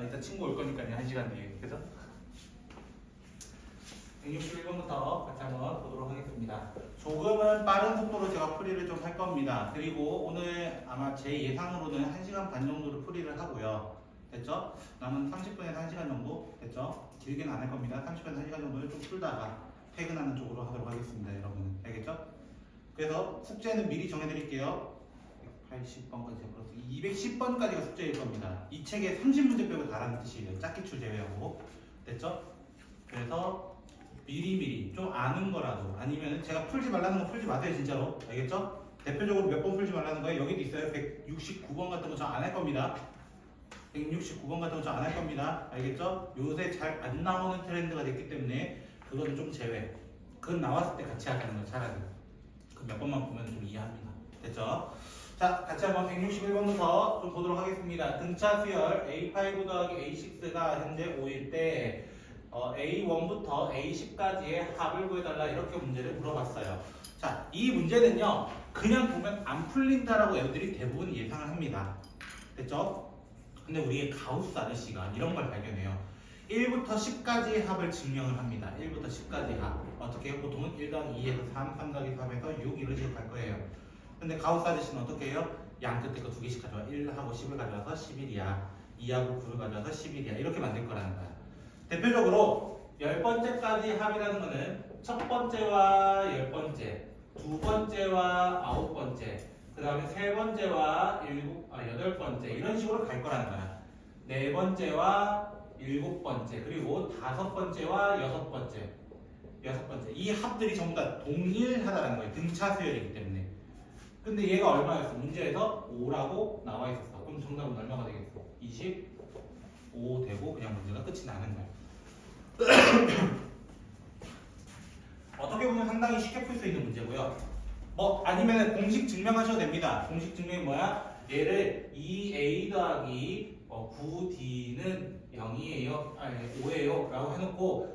일단 친구 올 거니까요. 1시간 뒤에. 그죠? 161번부터 같이 한번 보도록 하겠습니다. 조금은 빠른 속도로 제가 풀이를 좀 할 겁니다. 그리고 오늘 아마 제 예상으로는 1시간 반 정도를 풀이를 하고요. 됐죠? 남은 30분에서 1시간 정도? 됐죠? 길게는 안 할 겁니다. 30분에서 1시간 정도를 좀 풀다가 퇴근하는 쪽으로 하도록 하겠습니다. 여러분. 알겠죠? 그래서 숙제는 미리 정해드릴게요. 180번까지 플러스 210번까지가 숙제일 겁니다. 이 책에 30문제 빼고 다라는 뜻이에요. 짝기출 제외하고. 됐죠? 그래서 미리미리 좀 아는 거라도 아니면 제가 풀지 말라는 거 풀지 마세요. 진짜로. 알겠죠? 대표적으로 몇 번 풀지 말라는 거예요. 여기도 있어요. 169번 같은 거 저 안 할 겁니다. 169번 같은 거 저 안 할 겁니다. 알겠죠? 요새 잘 안 나오는 트렌드가 됐기 때문에 그거는 좀 제외. 그건 나왔을 때 같이 하자는 거 차라리. 그 몇 번만 보면 좀 이해합니다. 됐죠? 자, 같이 한번 161번부터 좀 보도록 하겠습니다. 등차 수열 A5 더하기 A6가 현재 5일 때 A1부터 A10까지의 합을 구해달라 이렇게 문제를 물어봤어요. 자, 이 문제는요 그냥 보면 안 풀린다라고 애들이 대부분 예상을 합니다. 됐죠? 근데 우리의 가우스 아저씨가 이런 걸 발견해요. 1부터 10까지의 합을 증명을 합니다. 1부터 10까지 합. 어떻게 해요? 보통은 1 더하기 2에서 3, 3 더하기 3에서 6 이런 식으로 갈 거예요. 근데 가우스 아저씨는 어떻게 해요? 양 끝에 거 2개씩 가져와. 1하고 10을 가져와서 11이야. 2하고 9를 가져와서 11이야. 이렇게 만들 거라는 거야. 대표적으로 10번째까지 합이라는 거는 첫 번째와 10번째, 두 번째와 9번째, 그 다음에 세 번째와 8번째 이런 식으로 갈 거라는 거야. 네 번째와 7번째, 그리고 5번째와 6번째, 6번째. 이 합들이 전부 다 동일하다는 거예요. 등차 수열이기 때문에. 근데 얘가 얼마였어? 문제에서 5라고 나와 있었어. 그럼 정답은 얼마가 되겠어? 25 되고 그냥 문제가 끝이 나는 거야. 어떻게 보면 상당히 쉽게 풀 수 있는 문제고요. 뭐 아니면 공식 증명하셔도 됩니다. 공식 증명이 뭐야? 얘를 2a 더하기 9d는 0이에요, 아니 5예요 라고 해놓고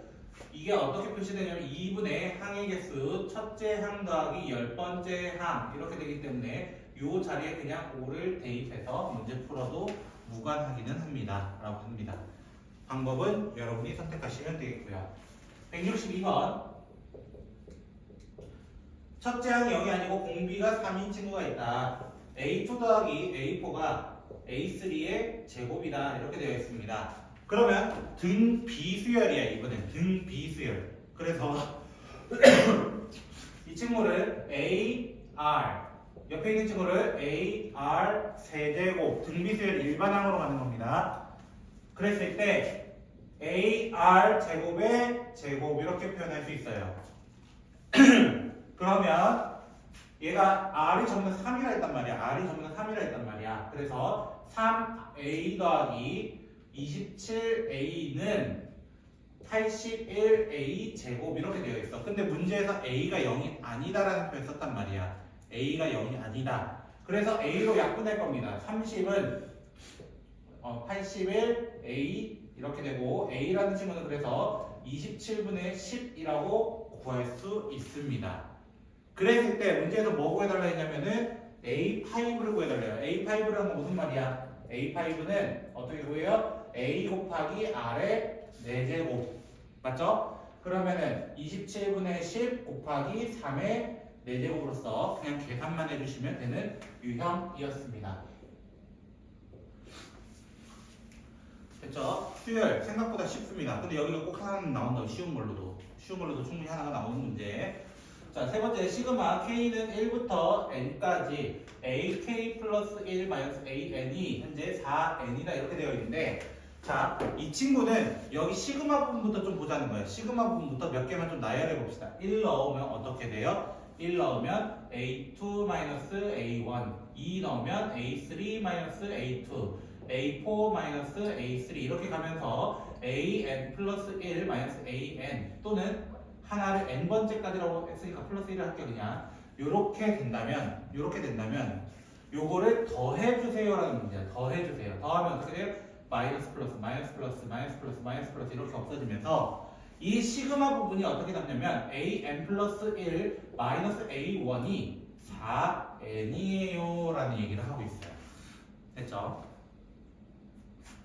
이게 어떻게 표시되냐면 2분의 항의 개수 첫째 항 더하기 10번째 항 이렇게 되기 때문에 이 자리에 그냥 5를 대입해서 문제 풀어도 무관하기는 합니다 라고 합니다. 방법은 여러분이 선택하시면 되겠고요. 162번 첫째 항이 0이 아니고 공비가 3인 친구가 있다. A2 더하기 A4가 A3의 제곱이다 이렇게 되어 있습니다. 그러면 등 비수열이야. 이번엔 등 비수열. 그래서 이 친구를 AR 옆에 있는 친구를 AR 세제곱 등 비수열 일반항으로 가는 겁니다. 그랬을 때 AR 제곱의 제곱 이렇게 표현할 수 있어요. 그러면 얘가 R이 전부 다 3이라 했단 말이야. R이 전부 다 3이라 했단 말이야. 그래서 3A 더하기 27A는 81A 제곱 이렇게 되어 있어. 근데 문제에서 A가 0이 아니다라는 표현 썼단 말이야. A가 0이 아니다. 그래서 A로 약분할 겁니다. 30은 81A 이렇게 되고 A라는 친구는 그래서 27분의 10이라고 구할 수 있습니다. 그랬을 때 문제에서 뭐 구해달라 했냐면은 A5를 구해달래요. A5라는 건 무슨 말이야? A5는 어떻게 구해요? A 곱하기 R의 4제곱 맞죠? 그러면은 27분의 10 곱하기 3의 4제곱으로서 그냥 계산만 해주시면 되는 유형이었습니다. 됐죠? 수열 생각보다 쉽습니다. 근데 여기가 꼭 하나는 나온다고 쉬운 걸로도 충분히 하나가 나오는 문제. 자, 세 번째 시그마 K는 1부터 N까지 AK 플러스 1 마이너스 AN이 현재 4N이다 이렇게 되어 있는데 자, 이 친구는 여기 시그마 부분부터 좀 보자는 거예요. 시그마 부분부터 몇 개만 좀 나열해 봅시다. 1 넣으면 어떻게 돼요? 1 넣으면 A2 마이너스 A1 2 넣으면 A3 마이너스 A2 A4 마이너스 A3 이렇게 가면서 AN 플러스 1 마이너스 AN 또는 하나를 n번째까지라고 했으니까 플러스 1을 할게요. 그냥 요렇게 된다면 요거를 더해주세요라는 문제야. 더해주세요. 더하면 어떻게 돼요? 마이너스 플러스 마이너스 플러스 마이너스 플러스 마이너스 플러스 이렇게 없어지면서 이 시그마 부분이 어떻게 남냐면 AN 플러스 1 마이너스 A1이 4N이에요 라는 얘기를 하고 있어요. 됐죠?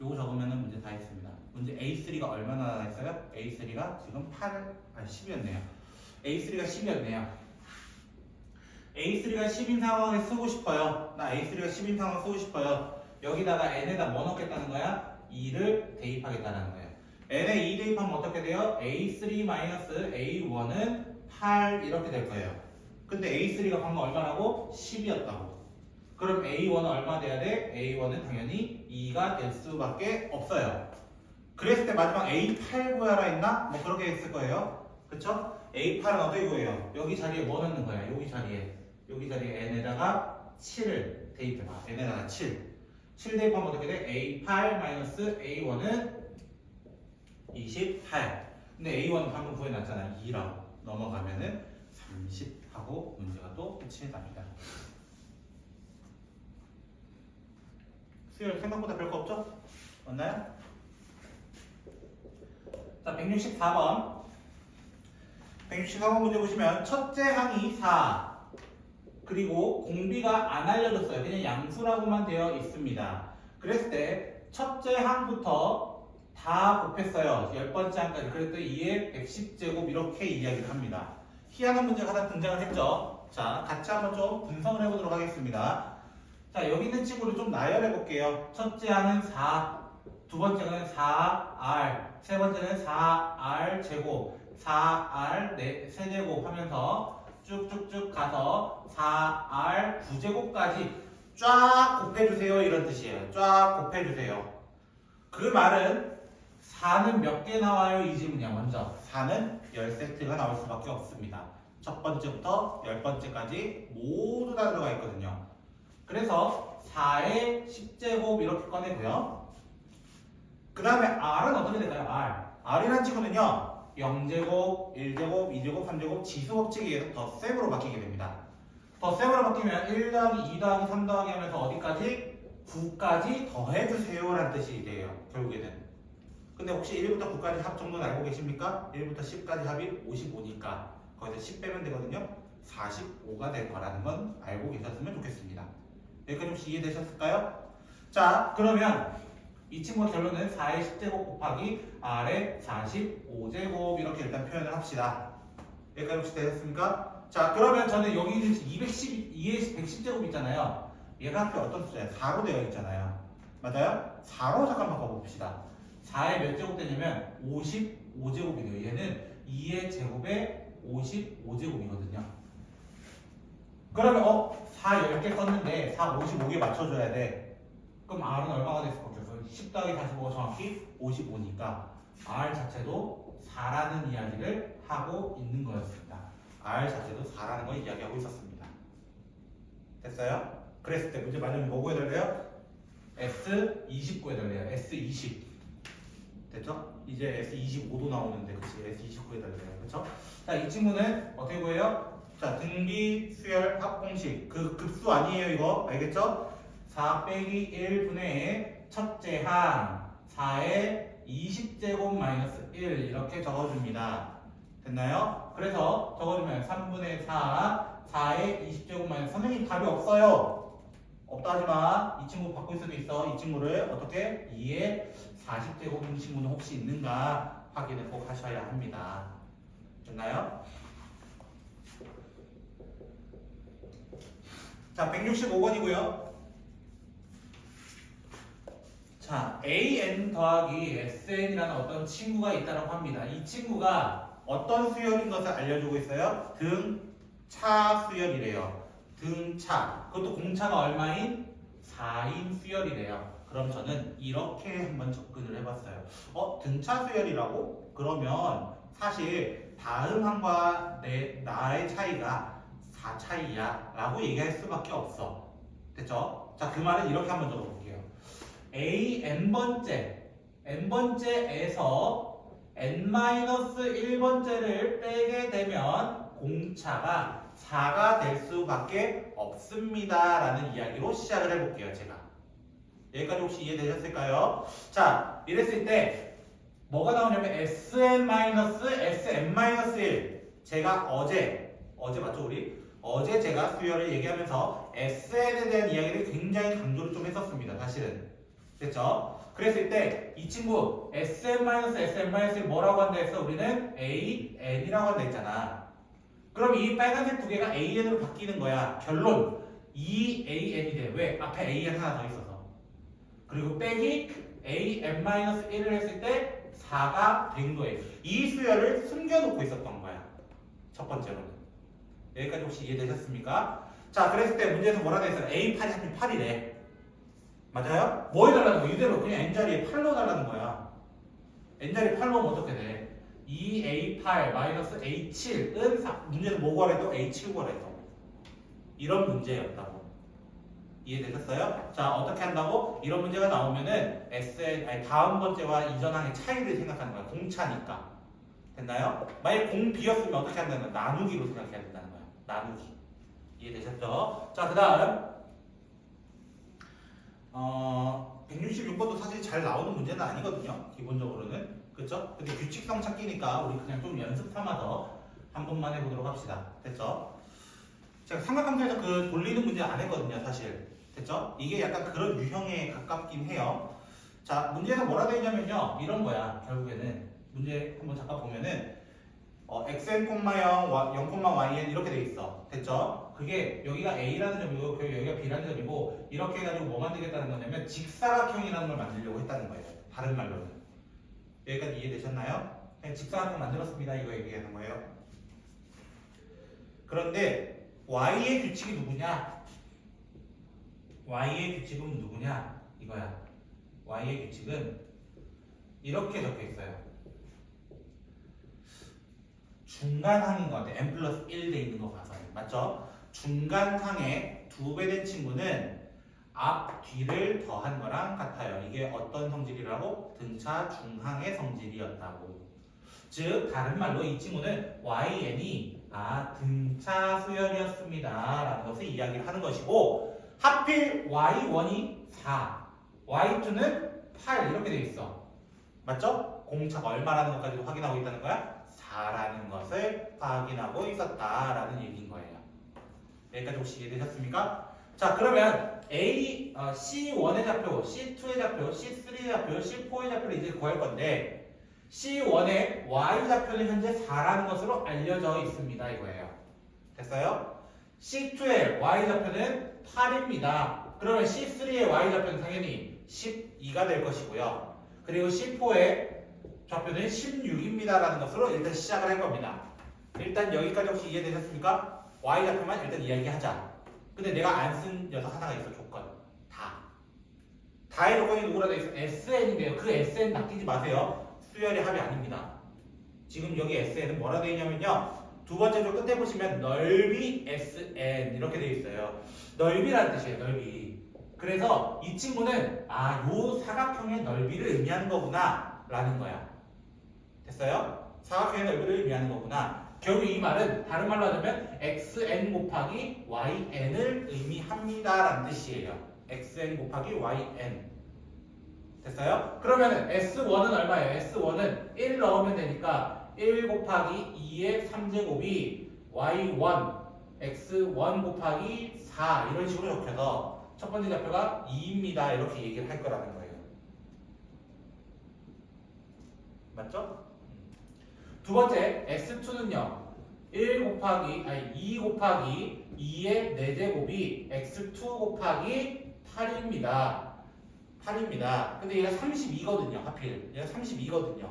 요거 적으면 문제 다 했습니다. 문제 A3가 얼마나 나와 있어요? A3가 지금 10이었네요. A3가 10이었네요. A3가 10인 상황을 쓰고 싶어요. 나 A3가 10인 상황을 쓰고 싶어요. 여기다가 n에다 뭐 넣겠다는 거야? 2를 대입하겠다는 거예요. n에 2 대입하면 어떻게 돼요? A3-A1은 8 이렇게 될 거예요. 근데 A3가 방금 얼마라고? 10이었다고. 그럼 A1은 얼마 돼야 돼? A1은 당연히 2가 될 수밖에 없어요. 그랬을 때 마지막 A8 구하라 했나? 뭐 그렇게 했을 거예요. 그쵸? A8은 어떻게 구해요? 여기 자리에 뭐 넣는 거야? 여기 자리에 n에다가 7을 대입해봐. n에다가 7 대입하면 어떻게 돼? A8-A1은 28. 근데 A1은 방금 구해놨잖아. 2라고 넘어가면은 30 하고 문제가 또 끝이 납니다. 수열 생각보다 별거 없죠? 맞나요? 자, 164번. 164번 문제 보시면 첫째 항이 4 그리고 공비가 안 알려졌어요. 그냥 양수라고만 되어 있습니다. 그랬을 때 첫째 항부터 다 곱했어요. 10번째 항까지. 그랬더니 2의 110제곱 이렇게 이야기를 합니다. 희한한 문제가 하나 등장을 했죠. 자, 같이 한번 좀 분석을 해보도록 하겠습니다. 자, 여기 있는 친구를 좀 나열해 볼게요. 첫째 항은 4, 두 번째는 4R, 세 번째는 4R 제곱, 4R 세제곱 하면서 쭉쭉쭉 가서 4R 9제곱까지 쫙 곱해주세요. 이런 뜻이에요. 쫙 곱해주세요. 그 말은 4는 몇 개 나와요? 이 질문이야. 먼저 4는 10세트가 나올 수밖에 없습니다. 첫 번째부터 10번째까지 모두 다 들어가 있거든요. 그래서 4의 10제곱 이렇게 꺼내고요. 그 다음에 R은 어떻게 될까요? R이라는 친구는요 0제곱, 1제곱, 2제곱, 3제곱 지수법칙에 의해서 덧셈으로 바뀌게 됩니다. 덧셈으로 바뀌면 1 더하기 2 더하기 3 더하기 하면서 어디까지? 9까지 더해주세요 라는 뜻이 돼요. 결국에는. 근데 혹시 1부터 9까지 합 정도는 알고 계십니까? 1부터 10까지 합이 55니까 거기서 10 빼면 되거든요. 45가 될 거라는 건 알고 계셨으면 좋겠습니다. 여기까지 혹시 이해되셨을까요? 자, 그러면 이 친구 결론은 4의 10제곱 곱하기 R의 45제곱 이렇게 일단 표현을 합시다. 여기까지 혹시 되셨습니까? 자, 그러면 저는 여기 있는 2의 110제곱 있잖아요. 얘가 앞에 어떤 숫자예요? 4로 되어 있잖아요. 맞아요? 4로 잠깐 바꿔봅시다. 4의 몇 제곱 되냐면 55제곱이에요. 얘는 2의 제곱에 55제곱이거든요. 그러면 4 10개 썼는데 4 55개 맞춰줘야 돼. 그럼 R은 얼마가 될 수밖에 없어요? 10 더하기 45가 정확히 55니까 R 자체도 4라는 이야기를 하고 있는 거였습니다. R 자체도 4라는 걸 이야기하고 있었습니다. 됐어요? 그랬을 때 문제 맞으면 뭐 구해달래요? S20 구해달래요. S20 됐죠? 이제 S25도 나오는데 그치? S20 구해달래요. 그쵸? 자, 이 친구는 어떻게 구해요? 자, 등비, 수열, 합공식 그 급수 아니에요 이거 알겠죠? 4 빼기 1분의 첫째 항 4의 20제곱 마이너스 1 이렇게 적어줍니다. 됐나요? 그래서 적어주면 3분의 4 4의 20제곱 마이너스 선생님 답이 없어요. 없다 하지마. 이 친구 바꿀 수도 있어. 이 친구를 어떻게 2의 40제곱인 친구는 혹시 있는가 확인을 꼭 하셔야 합니다. 됐나요? 자, 165번이고요. 자, AN 더하기 SN이라는 어떤 친구가 있다고 합니다. 이 친구가 어떤 수열인 것을 알려주고 있어요? 등차 수열이래요. 등차. 그것도 공차가 얼마인? 4인 수열이래요. 그럼 저는 이렇게 한번 접근을 해봤어요. 등차 수열이라고? 그러면 사실 다음 항과 나의 차이가 4 차이야 라고 얘기할 수밖에 없어. 됐죠? 자, 그 말은 이렇게 한번 적어볼게요. A n번째에서 n-1번째를 빼게 되면 공차가 4가 될 수밖에 없습니다 라는 이야기로 시작을 해볼게요. 제가 여기까지 혹시 이해되셨을까요? 자, 이랬을 때 뭐가 나오냐면 sn-sm-1 제가 어제 맞죠 우리? 어제 제가 수열을 얘기하면서 SN에 대한 이야기를 굉장히 강조를 좀 했었습니다. 사실은 됐죠? 그랬을 때 이 친구 Sn-Sn-1 뭐라고 한다 했어? 우리는 AN이라고 한다 했잖아. 그럼 이 빨간색 두 개가 AN으로 바뀌는 거야. 결론 2AN이 돼. 왜? 앞에 AN 하나 더 있어서. 그리고 빼기 AN-1을 했을 때 4가 된 거예요. 이 수열을 숨겨놓고 있었던 거야. 첫 번째로는. 여기까지 혹시 이해되셨습니까? 자, 그랬을 때 문제에서 뭐라 했어요? A8이 하필 8이래. 맞아요? 뭐 해달라는 거야? 이대로 그냥 n자리에 8 넣어달라는 거야. n자리에 8 넣으면 어떻게 돼? 2a8 a7은 4. 문제에서 뭐 구하래도? a7 구하래도. 이런 문제였다고. 이해되셨어요? 자, 어떻게 한다고? 이런 문제가 나오면은 다음 번째와 이전 항의 차이를 생각하는 거야. 공차니까. 됐나요? 만약 공 B였으면 어떻게 한다는 거야? 나누기로 생각해야 된다는 거야. 나누기. 이해되셨죠? 자, 그 다음 166번도 사실 잘 나오는 문제는 아니거든요. 기본적으로는. 그쵸? 근데 규칙성 찾기니까 우리 그냥 좀 연습 삼아서 한 번만 해보도록 합시다. 됐죠? 제가 삼각함수에서 그 돌리는 문제 안 했거든요. 사실. 됐죠? 이게 약간 그런 유형에 가깝긴 해요. 자, 문제에서 뭐라 되어 있냐면요. 이런 거야. 결국에는. 문제 한번 잠깐 보면은 xn, 0, 0,yn 이렇게 돼 있어. 됐죠? 그게 여기가 a라는 점이고 여기가 b라는 점이고 이렇게 해가지고 뭐 만들겠다는 거냐면 직사각형이라는 걸 만들려고 했다는 거예요. 다른 말로는. 여기까지 이해되셨나요? 그냥 직사각형 만들었습니다. 이거 얘기하는 거예요. 그런데 y의 규칙이 누구냐? y의 규칙은 누구냐? 이거야. y의 규칙은 이렇게 적혀 있어요. 중간항인 것 같아. n 플러스 1 돼 있는 거 봐서는. 맞죠? 중간항의 2배 된 친구는 앞, 뒤를 더한 거랑 같아요. 이게 어떤 성질이라고? 등차 중항의 성질이었다고. 즉, 다른 말로 이 친구는yn이 등차 수열이었습니다. 라는 것을 이야기를 하는 것이고, 하필 y1이 4, y2는 8 이렇게 돼 있어. 맞죠? 공차가 얼마라는 것까지도 확인하고 있다는 거야? 4라는 것을 확인하고 있었다라는 얘기인 거예요. 여기까지 혹시 이해되셨습니까? 자, 그러면 C1의 좌표, C2의 좌표, C3의 좌표, C4의 좌표를 이제 구할 건데 C1의 Y 좌표는 현재 4라는 것으로 알려져 있습니다. 이거예요. 됐어요? C2의 Y 좌표는 8입니다. 그러면 C3의 Y 좌표는 당연히 12가 될 것이고요. 그리고 C4의 좌표는 16입니다. 라는 것으로 일단 시작을 할 겁니다. 일단 여기까지 혹시 이해되셨습니까? Y 좌표만 일단 이야기하자. 근데 내가 안 쓴 녀석 하나가 있어. 조건. 다의 조건이 누구라 되어 있어? SN인데요. 그 SN 낚이지 마세요. 수열의 합이 아닙니다. 지금 여기 SN은 뭐라 되어 있냐면요. 두 번째 줄 끝에 보시면 넓이 SN 이렇게 되어 있어요. 넓이라는 뜻이에요. 넓이. 그래서 이 친구는 요 사각형의 넓이를 의미하는 거구나 라는 거야. 됐어요? 사각형의 넓이를 의미하는 거구나. 결국 이 말은 다른 말로 하자면 xn 곱하기 yn을 의미합니다 라는 뜻이에요. xn 곱하기 yn. 됐어요? 그러면 s1은 얼마예요? s1은 1 넣으면 되니까 1 곱하기 2의 3제곱이 y1 x1 곱하기 4 이런 식으로 적혀서 첫 번째 좌표가 2입니다 이렇게 얘기를 할 거라는 거예요. 맞죠? 두 번째 x2는요 2 곱하기 2의 4제곱이 x2 곱하기 8입니다. 근데 얘가 32거든요. 하필 얘가 32거든요.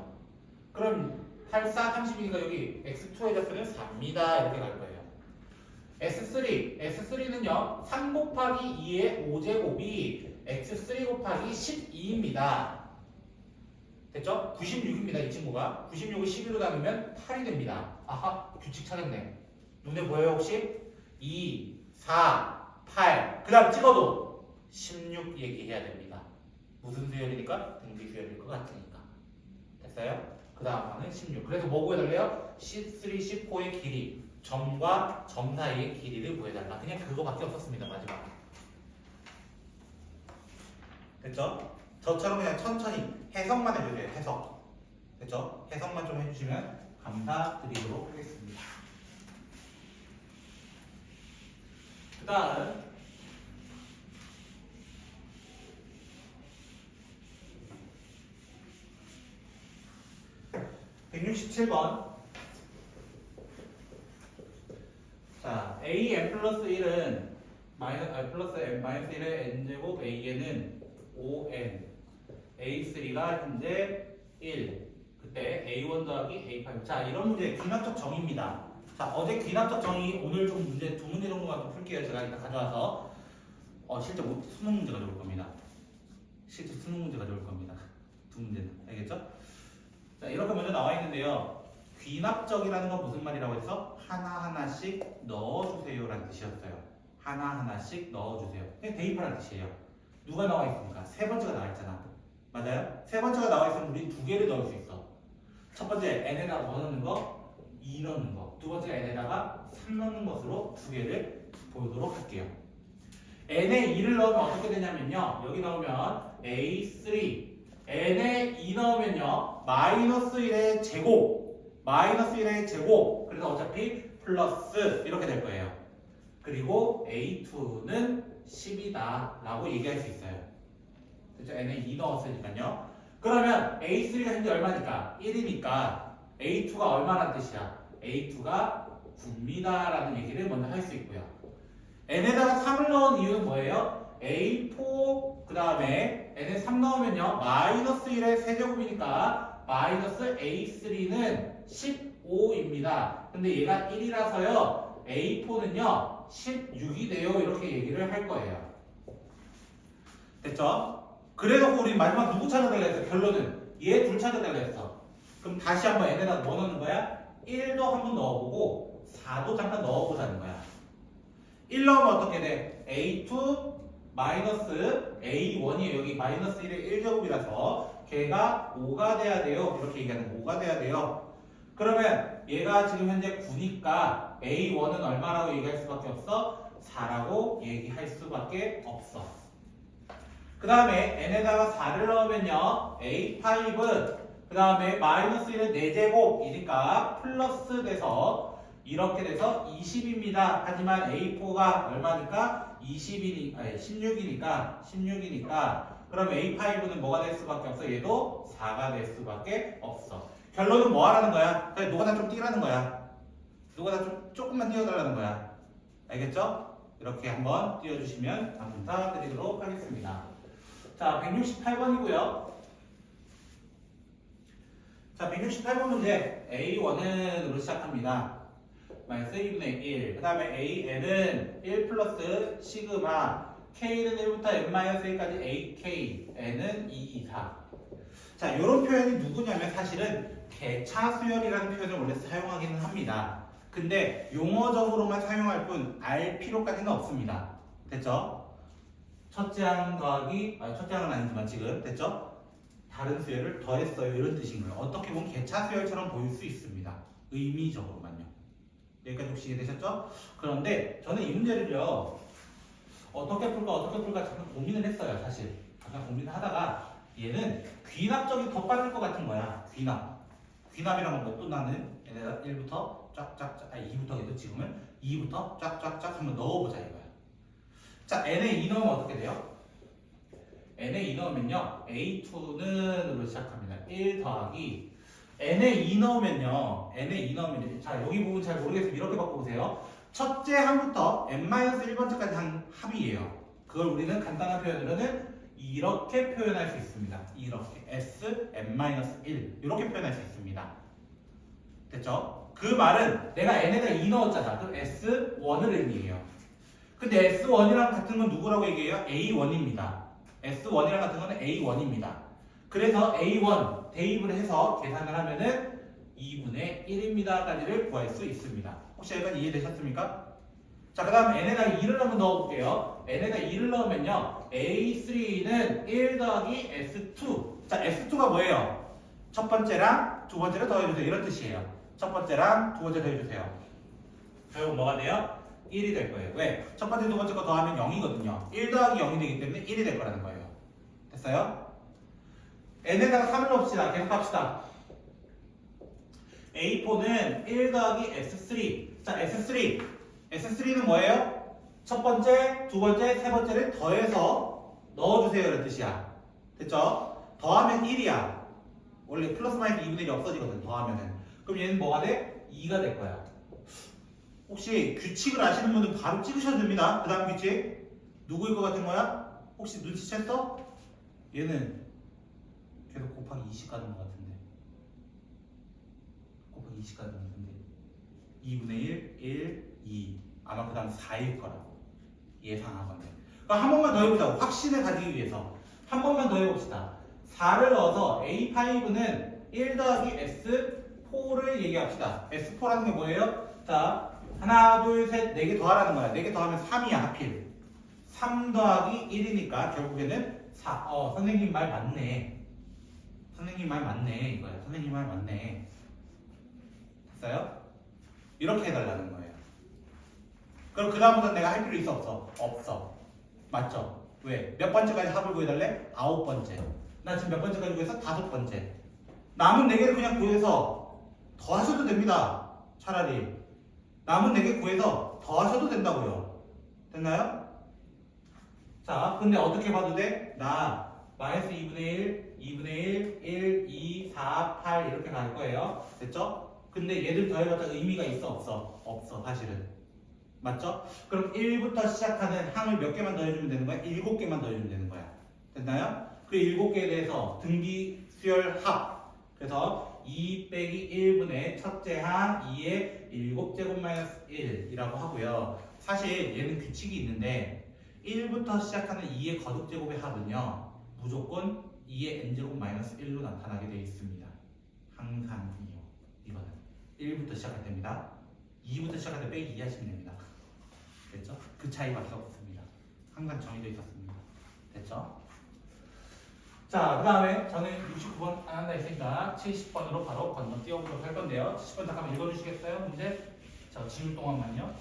그럼 8, 4, 32니까 여기 x2의 좌표는 4입니다. 이렇게 갈 거예요. S3는요 3 곱하기 2의 5제곱이 x3 곱하기 12입니다. 됐죠? 96입니다. 이 친구가 96을 12로 나누면 8이 됩니다. 아하, 규칙 찾았네. 눈에 보여요 혹시? 2, 4, 8 그 다음 찍어도 16 얘기해야 됩니다. 무슨 수열이니까? 등비 수열일 것 같으니까. 됐어요? 그 다음 하는 16. 그래서 뭐 구해달래요? C3, C4의 길이 점과 점 사이의 길이를 구해달라. 그냥 그거밖에 없었습니다. 마지막에. 됐죠? 저처럼 그냥 천천히 해석만 해주세요. 해석. 됐죠? 해석만 좀 해주시면 감사드리도록 하겠습니다. 그 다음 167번. 자, an 플러스 1은 플러스 n 마이너스 1의 n제곱 an은 5n, a3가 현재 1, 그때 a1 더하기 a5. 자, 이런 문제 귀납적 정의입니다. 자, 어제 귀납적 정의 오늘 좀 문제 두 문제 정도만 좀 풀게요. 제가 일단 가져와서 실제 수능 문제 가져올 겁니다. 실제 수능 문제 가져올 겁니다. 두 문제는 알겠죠? 자, 이렇게 먼저 나와 있는데요. 귀납적이라는 건 무슨 말이라고 했어? 하나하나씩 넣어주세요라는 뜻이었어요. 하나하나씩 넣어주세요. 그냥 대입하라는 뜻이에요. 누가 나와 있습니까? 세 번째가 나와 있잖아. 맞아요? 세 번째가 나와 있으면 우리 두 개를 넣을 수 있어. 첫 번째 n에다가 뭐 넣는 거? 2 넣는 거. 두 번째 n에다가 3 넣는 것으로 두 개를 보도록 할게요. n에 2를 넣으면 어떻게 되냐면요. 여기 넣으면 a3, n에 2 넣으면요. 마이너스 1의 제곱, 마이너스 1의 제곱. 그래서 어차피 플러스 이렇게 될 거예요. 그리고 a2는 10이다 라고 얘기할 수 있어요. 그렇죠? n에 2 넣었으니까요. 그러면 a3가 현재 얼마니까? 1이니까 a2가 얼마란 뜻이야? a2가 9입니다 라는 얘기를 먼저 할 수 있고요. n에다가 3을 넣은 이유는 뭐예요? a4 그 다음에 n에 3 넣으면요 마이너스 1의 세제곱이니까 마이너스 a3는 15입니다. 근데 얘가 1이라서요 a4는요 16이 돼요 이렇게 얘기를 할 거예요. 됐죠? 그래서 우리 마지막 누구 찾아내려 했어? 결론은 얘 둘 찾아내려 했어. 그럼 다시 한번 n에다 뭐 넣는 거야? 1도 한번 넣어보고 4도 잠깐 넣어보자는 거야. 1 넣으면 어떻게 돼? a2 마이너스 a1이에요. 여기 마이너스 1의 1제곱이라서 걔가 5가 돼야 돼요. 이렇게 얘기하는 5가 돼야 돼요. 그러면 얘가 지금 현재 9니까 a1은 얼마라고 얘기할 수밖에 없어? 4라고 얘기할 수밖에 없어. 그 다음에 n에다가 4를 넣으면요 a5은 그 다음에 마이너스 1의 4제곱이니까 플러스 돼서 이렇게 돼서 20입니다. 하지만 A4가 얼마니까? 16이니까 그럼 A5는 뭐가 될 수밖에 없어? 얘도 4가 될 수밖에 없어. 결론은 뭐 하라는 거야? 그냥 노가다 좀 띄라는 거야. 노가다 좀 조금만 띄워달라는 거야. 알겠죠? 이렇게 한번 띄워주시면 감사드리도록 하겠습니다. 자, 168번이고요. 자, 168번 문제 A1은으로 시작합니다. 마이너스 2분의 1. 그 다음에 AN은 1 플러스 시그마 K는 1부터 N-1까지 AK N은 2 이상. 자, 이런 표현이 누구냐면 사실은 개차수열이라는 표현을 원래 사용하기는 합니다. 근데 용어적으로만 사용할 뿐 알 필요까지는 없습니다. 됐죠? 첫째 항 더하기 첫째 항은 아니지만 지금 됐죠? 다른 수열을 더했어요 이런 뜻인 거예요. 어떻게 보면 개차수열처럼 보일 수 있습니다. 의미적으로만요. 여기까지 혹시 이해되셨죠? 그런데 저는 이 문제를요 어떻게 풀까 잠깐 고민을 했어요. 사실 잠깐 고민을 하다가 얘는 귀납적이 더 빠를 것 같은 거야. 귀납이란 건 또 나는 얘네가 1부터 쫙쫙쫙 2부터겠죠. 지금은 2부터 쫙쫙쫙 한번 넣어보자 이거야. 자, n에 2 넣으면 어떻게 돼요? n에 2 넣으면요 a2는으로 시작합니다. 1 더하기 n에 2 넣으면요 자, 여기 부분 잘 모르겠으면 이렇게 바꿔보세요. 첫째 항부터 n-1번째까지 한 합이에요. 그걸 우리는 간단한 표현으로는 이렇게 표현할 수 있습니다. 이렇게 s n-1 이렇게 표현할 수 있습니다. 됐죠? 그 말은 내가 n에다 2 넣었잖아. 그럼 s1을 의미해요. 근데 S1이랑 같은 건 누구라고 얘기해요? A1입니다. S1이랑 같은 거는 A1입니다. 그래서 A1 대입을 해서 계산을 하면은 2분의 1입니다까지를 구할 수 있습니다. 혹시 여기까지 이해되셨습니까? 자, 그 다음 n에다 2를 한번 넣어볼게요. n에다 2를 넣으면요 A3는 1 더하기 S2. 자, S2가 뭐예요? 첫 번째랑 두 번째를 더해주세요. 이런 뜻이에요. 첫 번째랑 두 번째 더해주세요. 결국 뭐가 돼요? 1이 될 거예요. 왜? 첫 번째, 두 번째 거 더하면 0이거든요. 1 더하기 0이 되기 때문에 1이 될 거라는 거예요. 됐어요? n에다가 3을 넣읍시다. 계속 합시다. A4는 1 더하기 S3. 자, S3는 뭐예요? 첫 번째, 두 번째, 세 번째를 더해서 넣어주세요. 이런 뜻이야. 됐죠? 더하면 1이야. 원래 플러스 마이너스 2분의 1이 없어지거든. 더하면은. 그럼 얘는 뭐가 돼? 2가 될 거야. 혹시 규칙을 아시는 분은 바로 찍으셔도 됩니다. 그 다음 규칙 누구일 것 같은 거야? 혹시 눈치챘어? 얘는 계속 곱하기 20 가는 것 같은데. 곱하기 20 가는 것 같은데. 2분의 1, 1, 2. 아마 그 다음 4일 거라고 예상하건데. 그럼 한 번만 더 해보자고. 확신을 가지기 위해서. 한 번만 더 해봅시다. 4를 넣어서 A5는 1 더하기 S4를 얘기합시다. S4라는 게 뭐예요? 자, 하나, 둘, 셋, 4개 더하라는 거야. 4개 더하면 3이야, 하필. 3 더하기 1이니까 결국에는 4. 선생님 말 맞네. 선생님 말 맞네. 이거야. 선생님 말 맞네. 됐어요? 이렇게 해달라는 거예요. 그럼 그 다음부터는 내가 할 필요 있어 없어? 없어. 맞죠? 왜? 몇 번째까지 합을 구해달래? 9번째. 나 지금 몇 번째까지 구해서? 5번째. 남은 4개를 그냥 구해서 더 하셔도 됩니다. 차라리. 남은 4개 구해서 더 하셔도 된다고요. 됐나요? 자, 근데 어떻게 봐도 돼? 나 마이너스 2분의 1, 2분의 1, 1, 2, 4, 8 이렇게 갈 거예요. 됐죠? 근데 얘들 더해봤자 의미가 있어 없어? 없어 사실은. 맞죠? 그럼 1부터 시작하는 항을 몇 개만 더해주면 되는 거야? 7개만 더해주면 되는 거야. 됐나요? 그 7개에 대해서 등비, 수열, 합. 그래서 2 빼기 1분의 첫째 항 2의 7제곱 마이너스 1이라고 하고요. 사실 얘는 규칙이 있는데 1부터 시작하는 2의 거듭제곱의 합은요. 무조건 2의 n제곱 마이너스 1로 나타나게 되어 있습니다. 항상이요. 이거는 1부터 시작할 때입니다. 2부터 시작할 때 빼기 2 하시면 됩니다. 됐죠? 그 차이밖에 없습니다. 항상 정해져 있었습니다. 됐죠? 자, 그 다음에 저는 69번 안 한다 했으니까 70번으로 바로 건너뛰어보도록 할 건데요. 70번 잠깐만 읽어주시겠어요? 문제? 저 지울 동안만요.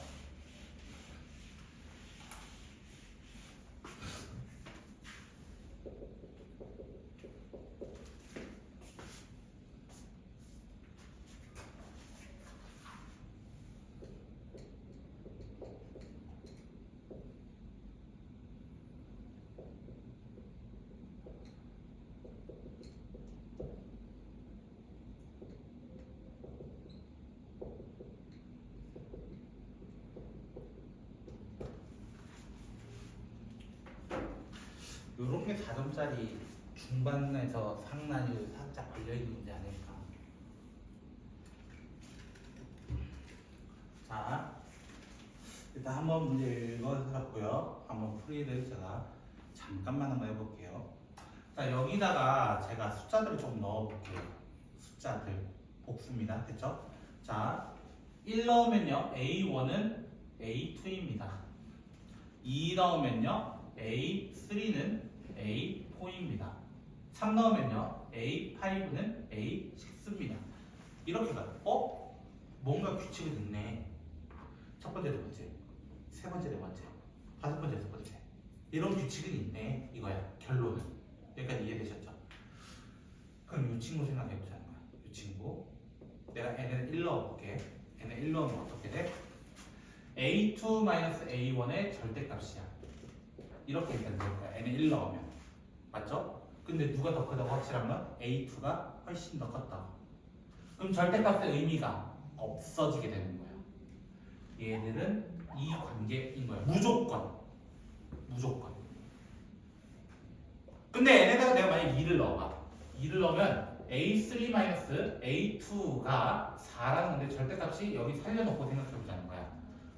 요렇게 4점짜리 중반에서 상란이 살짝 걸려있는 문제 아닐까. 자, 일단 한번 문제 읽어드렸고요. 한번 풀이를 제가 잠깐만 한번 해볼게요. 자, 여기다가 제가 숫자들을 좀 넣어볼게요. 숫자들 복수입니다. 됐죠? 자, 1 넣으면요 A1은 A2입니다. 2 넣으면요 A3는 A4입니다. 3 넣으면요 A5는 A6입니다. 이렇게 가요. 뭔가 규칙이 있네. 첫 번째, 두 번째, 세 번째, 네 번째, 다섯 번째, 여섯 번째. 이런 규칙은 있네. 이거야. 결론은. 여기까지 이해되셨죠? 그럼 이 친구 생각해보자는 거야. 이 친구. 내가 n을 1 넣어볼게. n을 1 넣으면 어떻게 돼? A2-A1의 절대값이야. 이렇게 일단 될 거야. n을 1 넣으면. 맞죠? 근데 누가 더 크다고 확실하면 A2가 훨씬 더 컸다. 그럼 절대값의 의미가 없어지게 되는 거예요. 얘들은 이 관계인 거예요. 무조건. 무조건. 근데 n에다가 내가 만약 2를 넣어봐. 2를 넣으면 A3-A2가 4라는 건데 절대값이 여기 살려놓고 생각해보자는 거야.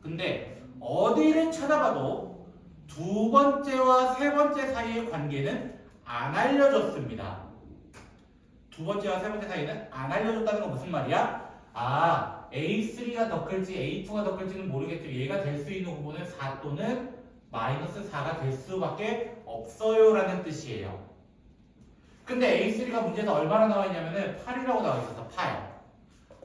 근데 어디를 찾아봐도 두 번째와 세 번째 사이의 관계는 안 알려줬습니다. 두 번째와 세 번째 사이는 안 알려줬다는 건 무슨 말이야? A3가 더 클지 A2가 더 클지는 모르겠지만 얘가 될 수 있는 부분은 4 또는 마이너스 4가 될 수밖에 없어요 라는 뜻이에요. 근데 A3가 문제에서 얼마나 나와 있냐면은 8이라고 나와 있어서 8.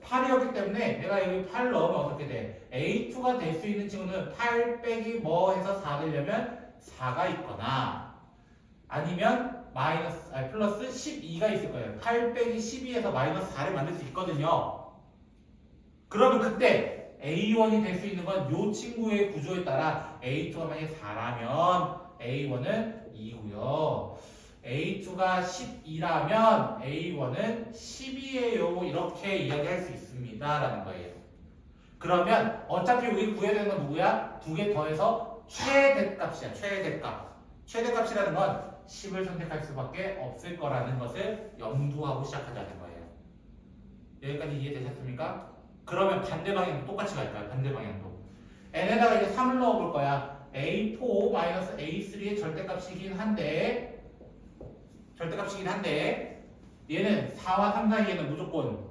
8이었기 때문에 내가 여기 8 넣으면 어떻게 돼? A2가 될 수 있는 친구는 8 빼기 뭐 해서 4 되려면 4가 있거나 아니면 플러스 12가 있을 거예요. 8 빼기 12에서 마이너스 4를 만들 수 있거든요. 그러면 그때 A1이 될 수 있는 건 이 친구의 구조에 따라 A2가 만약에 4라면 A1은 2고요. A2가 12라면 A1은 12예요. 이렇게 이야기할 수 있습니다. 라는 거예요. 그러면 어차피 우리 구해야 되는 건 누구야? 두 개 더해서 최대값이야. 최대값. 최대값이라는 건 10을 선택할 수밖에 없을 거라는 것을 염두하고 시작하자는 거예요. 여기까지 이해되셨습니까? 그러면 반대 방향도 똑같이 갈까요? 반대 방향도. n에다가 이제 3을 넣어볼 거야. A4-A3의 절대값이긴 한데 얘는 4와 3 사이에는 무조건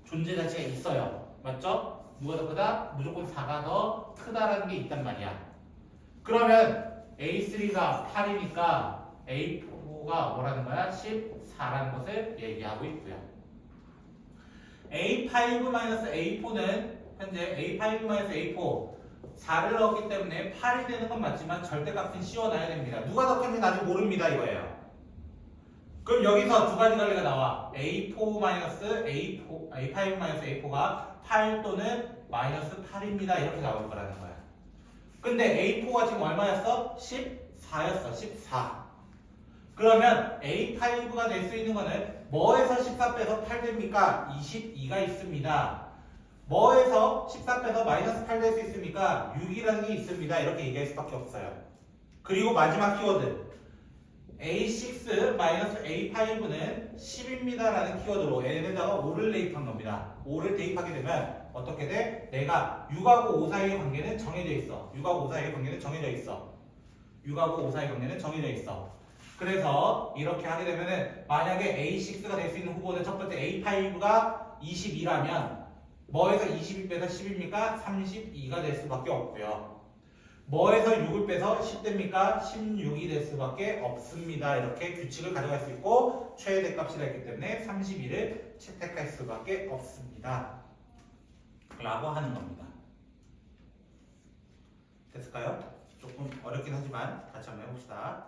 존재 자체가 있어요. 맞죠? 누가 더 크다? 무조건 4가 더 크다라는 게 있단 말이야. 그러면 A3가 8이니까 A4가 뭐라는 거야? 14라는 것을 얘기하고 있고요. A5-A4는 현재 A5-A4 4를 넣었기 때문에 8이 되는 건 맞지만 절대값은 씌워놔야 됩니다. 누가 더 큰지 아직 모릅니다 이거예요. 그럼 여기서 두 가지 관리가 나와. A5-A4가 8 또는 마이너스 8입니다. 이렇게 나올 거라는 거야. 근데 A4가 지금 얼마였어? 14였어. 14. 그러면 A5가 될 수 있는 거는 뭐에서 14 빼서 8 됩니까? 22가 있습니다. 뭐에서 14 빼서 마이너스 8 될 수 있습니까? 6이라는 게 있습니다. 이렇게 얘기할 수밖에 없어요. 그리고 마지막 키워드 A6-A5는 10입니다 라는 키워드로 n에다가 5를 대입한 겁니다. 5를 대입하게 되면 어떻게 돼? 내가 6하고 5 사이의 관계는 정해져 있어. 6하고 5 사이의 관계는 정해져 있어. 6하고 5 사이의 관계는 정해져 있어. 그래서 이렇게 하게 되면은 만약에 A6가 될 수 있는 후보는 첫 번째 A5가 22라면 뭐에서 22 빼서 10입니까? 32가 될 수밖에 없고요. 뭐에서 6을 빼서 10 됩니까? 16이 될 수밖에 없습니다. 이렇게 규칙을 가져갈 수 있고 최대값이라 했기 때문에 32를 채택할 수밖에 없습니다. 라고 하는 겁니다. 됐을까요? 조금 어렵긴 하지만 같이 한번 해봅시다.